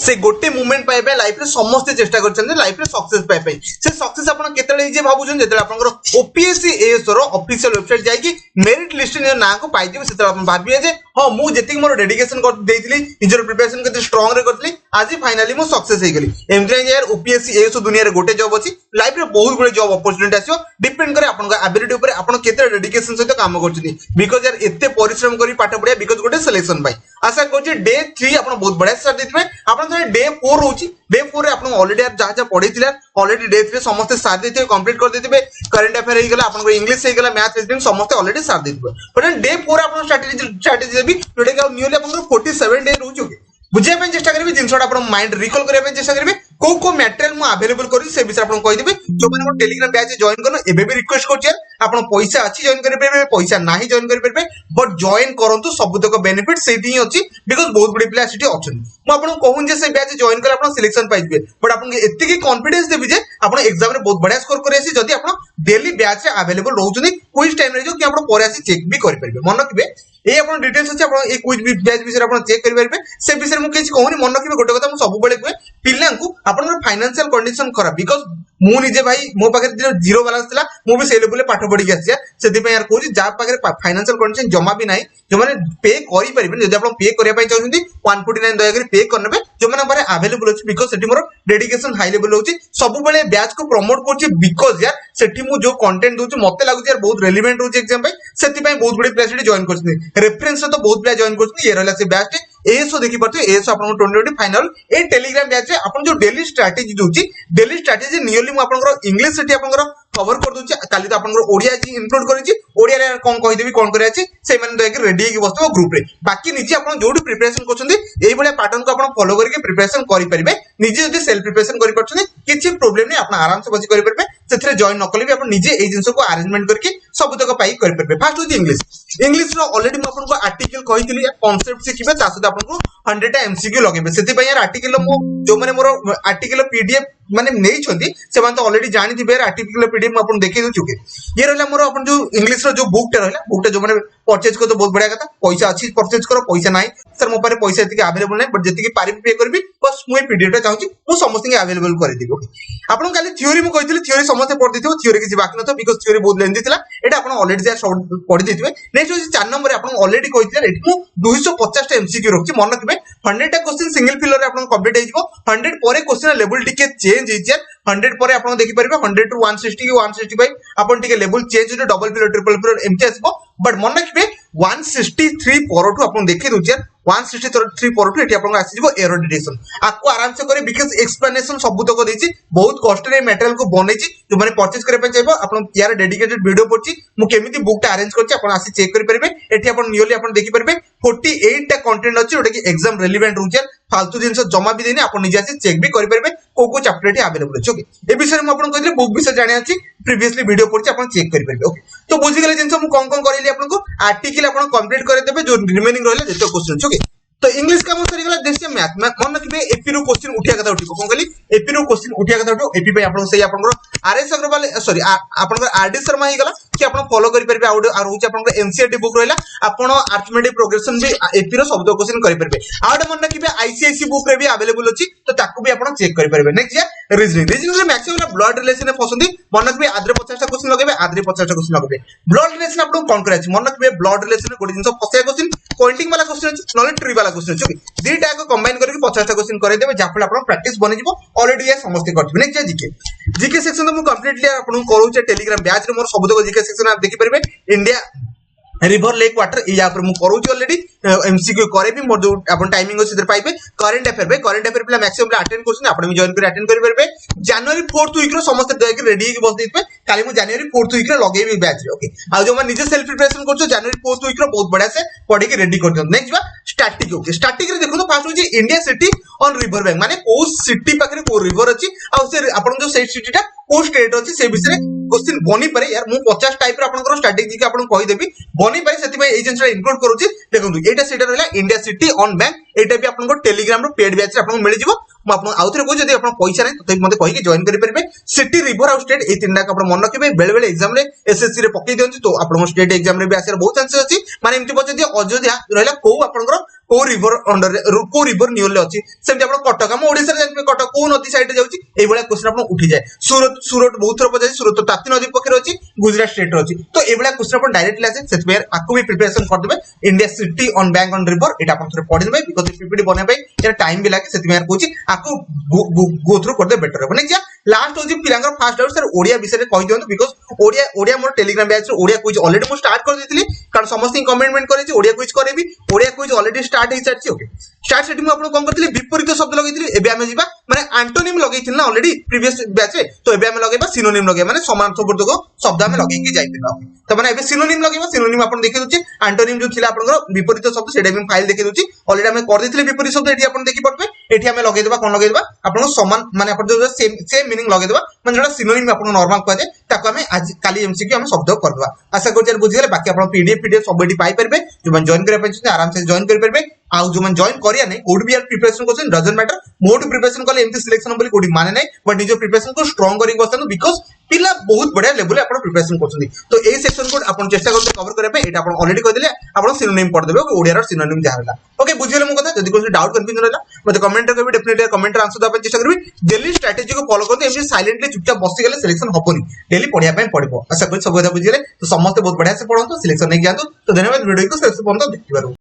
से गोटे मूवमेंट पाइबे लाइफ रे समस्त चेष्टा करछन लाइफ रे सक्सेस पाइबे से सक्सेस आपण केतले जे भाबुछन जेतले आपनकर ओपीएससी एएस रो ऑफिशियल वेबसाइट जाई कि मेरिट लिस्ट ने ना को पाइ दिबे सेतले आपण भाबिए जे हां मु जेतिक मोर डेडिकेशन कर देइतली निजर प्रिपरेशन केते स्ट्रांग रे करतली आज फाइनली मु सक्सेस हे गेली एमजे यार ओपीएससी एएस दुनिया रे गोटे जॉब अछि लाइफ रे बहुत बड़े जॉब अपॉर्चुनिटी आसीओ डिपेंड करे आपन एबिलिटी ऊपर आपन केते डेडिकेशन सहित काम करछथि बिकॉज़ यार एते परिश्रम करी पाठ पढिया बिकॉज़ गोटे सिलेक्शन पाइ आशा करछि डे 3 आपन बहुत बढ़िया स्टार्ट देथिबे आपन थोड़े डे 4 होछि डे 4 रे आपन ऑलरेडी यार जा पढिथिला ऑलरेडी डे 3 समस्त साथ देथिबे कंप्लीट कर देथिबे करंट अफेयर हे गेला आपन इंग्लिश हे गेला मैथ रीजनिंग समस्त ऑलरेडी साथ देथिबे बट डे 4 आपन स्ट्रेटजी देबी जोटे कि न्यूली आपन 47 डे रहउछु बुझे पे चेष्टा करबे जिनसोडा आपन माइंड रिकॉल करे पे चेष्टा करबे को मटेरियल मु अवेलेबल करी से विषय आपन कहि देबे जो माने मोर टेलीग्राम बैच जॉइन करनो एबे भी रिक्वेस्ट करछि यार आपन पैसा अछि जॉइन करि परबे पैसा नाही जॉइन करि परबे बट जॉइन करंतु सबुतक बेनिफिट सेठी ही अछि बिकॉज़ बहुत बड़ी प्लेयर सिटी अछन मु आपन कहून जे से बैच जॉइन कर आपन सिलेक्शन पाइ दिबे बट आपन एत्ते की कॉन्फिडेंस देबी जे आपन एग्जाम रे बहुत बढ़िया स्कोर करे आसी जदी आपन डेली बैच रे अवेलेबल रहउछनी क्विज टाइम रे जो कि आपन परे आसी चेक भी करि परबे मन रखबे ए आपन डिटेल्स अछि आपन ए क्विज बैच विषय आपन चेक करि परबे से विषय मु किछ कहूनी मन रखबे गोटे କଥା मु सब बेले कहे पिल्लांकु आपन फाइनेंशियल कंडीशन खराब बिकॉज़ मु निजे भाई मो पाखे जीरो बैलेंस थिला मु भी से लेवल पाठ पढी आसी सेति पे यार कोजी जा पाखे फाइनेंशियल कंडीशन जमा भी नाही जो माने पे करि परिबे जदी आपन पे करिया पई चाहउछंती 149 दया करी पे करनबे जो माने बारे अवेलेबल अछि बिकॉज़ सेठी मोर डेडिकेशन हाई लेवल होछि सब बेले बैच को प्रमोट करछि बिकॉज़ यार सेठी मु जो कंटेंट दोछि मते लागु यार बहुत रेलेवेंट होछि एग्जाम पे सेति पे बहुत बड़ी क्लास जॉइन करछि रेफरेंस तो बहुत प्लेयर जॉइन करछि ये रहला से बैच एसो देखि परते एसो आपन 2020 फाइनल ए टेलीग्राम बैच रे आपन जो डेली स्ट्रेटजी दोछि डेली स्ट्रेटजी नियरली मु आपन इंग्लिश सेठी आपन कवर कर दोछि काली तो आपन ओडिया जी इंक्लूड करिछि ओडिया रे कोन कहि देबी कोन करे अछि से माने दया के रेडी हे बसतो ग्रुप रे बाकी निजे आपन जोडी प्रिपरेशन करछन्ती एई बळे पैटर्न को आपन फॉलो करके प्रिपरेशन करि परिबे निजे जदी सेल्फ प्रिपरेशन करि परछन्ती किछि प्रॉब्लम नै आपन आराम से बसी करि परिबे सेथरे जॉइन न कले भी आपन निजे एई जिंस को अरेंजमेंट करके सब तक पाई करि परिबे फर्स्ट होछि इंग्लिश रो ऑलरेडी म आपन को आर्टिकल कहितली कांसेप्ट सिखिबे तासु आपन को 100 टा एमसीक्यू लगेबे सेति पय यार आर्टिकल मो जो माने मोर आर्टिकल पीडीएफ माने नै छथि से माने तो ऑलरेडी जानि दिबे आर्टिकल पीडीएफ म आपन देखि दउ चुके ये रहला मोर आपन जो इंग्लिश रो जो बुक टा रहला बुक टा जो माने परचेज को तो बहुत बढ़िया कथा पैसा अछि परचेज करो पैसा नाही सर मो पारे पैसा एति अवेलेबल नाही बट जेति की पारि पे करबी बस मु पीडीएफ टा चाहूची मु समस्त के अवेलेबल कर दिबो आपन खाली थ्योरी मु कहितली थ्योरी समस्त पढ दिथिबो थ्योरी के बाकी न तो बिकॉज़ थ्योरी बहुत लेंदी थिला एटा आपन ऑलरेडी यार सब पढ दिथिबे नेक्स्ट होची 4 नंबर आपन ऑलरेडी कहितले एठी मु 250 टा एमसीक्यू रखछि मन रखबे 100 टा क्वेश्चन सिंगल फिलर रे आपन कंप्लीट हे जिवो 100 परे क्वेश्चन लेवल टिके चेंज हे जे 100 परे आपन देखि परबे 100 टू 160 की 165 आपन टिके लेवल चेंज हो डबल फिलर ट्रिपल फिलर एमटी आसबो बट मन रखबे 163 परठू आपन देखि दउ जे 163 परठू एठी आपन आसी जिवो एरर डिटेक्शन आपको आराम से करे बिकॉज़ एक्सप्लेनेशन सब तक देछि बहुत कष्ट रे मटेरियल को बनेछि जो माने परचेज करे पे चाहबो आपन यार डेडिकेटेड वीडियो पड़छि मु केमिति बुक टा अरेंज करछि आपन आसी चेक करि परबे एठी आपन नियरली आपन देखि परबे 48 टा कंटेंट अछि ओटा कि एग्जाम रेलेवेंट रहउछि फालतू जिंस जमा भी देनी आपन निजे आसी चेक भी करि परबे को चैप्टर एठी अवेलेबल अछि ओके ए विषय में आपन कहिले बुक विषय जानि अछि प्रीवियसली वीडियो पड़छि आपन चेक करि परबे ओके तो बुझि गेले जिंस मु कोन करैली आपन को आर्टिकल आपन कंप्लीट करे देबे जो रिमेनिंग रहले जेतो क्वेश्चन ओके तो इंग्लिश का सरी गला देश मैथ मन रखिबे एपी रो क्वेश्चन उठिया कथा उठिबो कोन कहली एपी रो क्वेश्चन उठिया कथा उठो एपी पे आपन सही आपन आरएस अग्रवाल सॉरी आपन आरडी शर्मा ही गला कि आपन फॉलो करि परबे आउट होची आपन एमसीआरटी बुक रहला आपन अर्थमेटिक प्रोग्रेशन भी एपी रो शब्द क्वेश्चन करि परबे आउट मन रखिबे आईसीआईसी बुक रे भी अवेलेबल अछि तो ताकू भी आपन चेक करि परबे नेक्स्ट रीजनिंग रे मैक्सिमम ब्लड रिलेशन फसंदी मन रखिबे आद्रे 50 टा क्वेश्चन लगेबे आद्रे 50 टा क्वेश्चन लगेबे ब्लड रिलेशन आपन कोन करे अछि मन रखिबे ब्लड रिलेशन गोटे जिंस 50 क्वेश्चन पॉइंटिंग वाला क्वेश्चन अछि नॉलेज ट्री वाला क्वेश्चन अछि दीटा को कंबाइन करके 50 टा क्वेश्चन करे देबे जाफल आपन प्रैक्टिस बनि जिवो ऑलरेडी ये समस्त करथिबे नेक्स्ट जीके सेक्शन तो मु कंप्लीटली आपन करू छे टेलीग्राम बैच रे मोर सबतो जीके सेक्शन आप देखि परबे इंडिया रिवर लेक वाटर या पर मु करू छी ऑलरेडी एमसीक्यू करे भी मोर जो अपन टाइमिंग अछि इधर पाइबे करंट अफेयर पे मैक्सिमम अटेंड करछन आपण भी जॉइन कर अटेंड करि परबे जनवरी 4th वीक रो समस्त दय के रेडी के बस दितबे काली मु जनवरी 4th वीक रो लगेबी बैच रे ओके आ जो मैं निजे सेल्फ प्रिपरेशन करछो जनवरी 4th वीक रो बहुत बढ़िया से पढ़ी के रेडी कर दियो नेक्स्ट बा स्टैटिक ओके स्टैटिक रे देखो तो फास्ट होजी India city on river bank माने ओ सिटी पाखरे को रिवर अछि आ से आपण जो सेट सिटी टा को स्टेट अछि से विषय क्वेश्चन बनी पारे यार मु 50 टाइप रो आपनकर स्ट्रेटजी के आपन कहि देबी बनी पारे सेति भाई एजेंसी इंक्लूड करूची देखंतु एटा सेटा रहला इंडिया सिटी ऑन बैंक एटा भी आपन को टेलीग्राम रो पेड बैच रे आपन मिल जिवो मु आपन आउथरे को जदी आपन पैसा नै तते मते कहि के जॉइन करि परबे सिटी रिवर आउ स्टेट ए तीनटा आपन मन रखिबे बेले बेले एग्जाम रे एसएससी रे पकई दियंती तो आपन स्टेट एग्जाम रे भी आसे बहुत चांसेस अछि माने एमति बचे जे अयोध्या रहला को आपनकर को रिवर अंडर को रिवर नियर अच्छी सेमती आप कटक आम ओडिशा जानते कटक को नदी साइड जाऊँगी ये क्वेश्चन आप उठी जाए सूरत सूरत बहुत थर पचार सूरत ताप्ती नदी पाखे अच्छी गुजरात स्टेट अच्छी तो ये क्वेश्चन आप डायरेक्टली आसे से आपको भी प्रिपरेशन करदे India city on bank on river ये आप पढ़ी बिकज पीपीटी बनवाई टाइम भी लगे से कहूँ आपको गो थ्रू करदे बेटर हो नेक्स्ट लास्ट हूँ पिला फास्ट डाउट सर ओडिया विषय में कही दिखाँ बिकज ओडिया ओडिया मोर Telegram batch Odia quiz already मुझे स्टार्ट कर देती कारण समस्त कमेंटमेंट करेंगे ओडिया क्विज करेबी ओडिया क्विज ऑलरेडी स्टार्ट हो सारी ओके स्टार्ट सेटिंग आपको कौन करती विपरीत शब्द लगे एबे आमे जीवा माने एंटोनिम लगे ना ऑलरेडी प्रीवियस बैच रे तो एबे आमे लगेबा सिनोनिम लगे माने समानार्थक शब्द आमे लगे के जाई परबा तो माने एबे सिनोनिम लगेबा सिनोनिम आपन देखि दोची एंटोनिम जो थिला आपन विपरीत शब्द सेटा भी फाइल देखि दोची ऑलरेडी आमे कर देथिले विपरीत शब्द एठी आपन देखि पड़बे एठी आमे लगे देबा कोन लगे देबा आपन समान माने आपन जो सेम मीनिंग लगे देबा माने जेटा सिनोनिम आपन नॉर्मल कह दे ताको आमे आज काली एमसीक्यू आमे शब्द कर देबा आशा करछ यार बुझि गेले बाकी आपन पीडीएफ सब एठी पाई परबे जो मन जॉइन करे पछे आराम से जॉइन कर परबे आउ जो मन जॉइन करिया नै कोड भी यार प्रिपरेशन करछन डजंट मैटर मोड प्रिपरेशन कले एमती सिलेक्शन बोली कोडी माने नै बट निजो प्रिपरेशन को स्ट्रांग करी बसन बिकॉज़ पिला बहुत बढ़िया लेवल आपण प्रिपरेशन करछन तो एई सेक्शन को आपण चेष्टा करते कवर करे पे एटा आपण ऑलरेडी कह दिले आपण सिनोनिम पढ़ देबे ओडिया रो सिनोनिम जाहला ओके बुझिले मो कथा जदी कोन डाउट कंफ्यूजन रहला मते कमेंट करबे डेफिनेटली कमेंट आंसर दबा चेष्टा करबी डेली स्ट्रेटजी को फॉलो करते एमती साइलेंटली चुपचाप बसी गेले सिलेक्शन हबोनी डेली पढ़िया पे पड़बो आशा करी सब कथा बुझिले तो समस्त बहुत बढ़िया से पढ़ंतो सिलेक्शन नै जातो तो धन्यवाद वीडियो को शेष पर्यंत देखिबारु।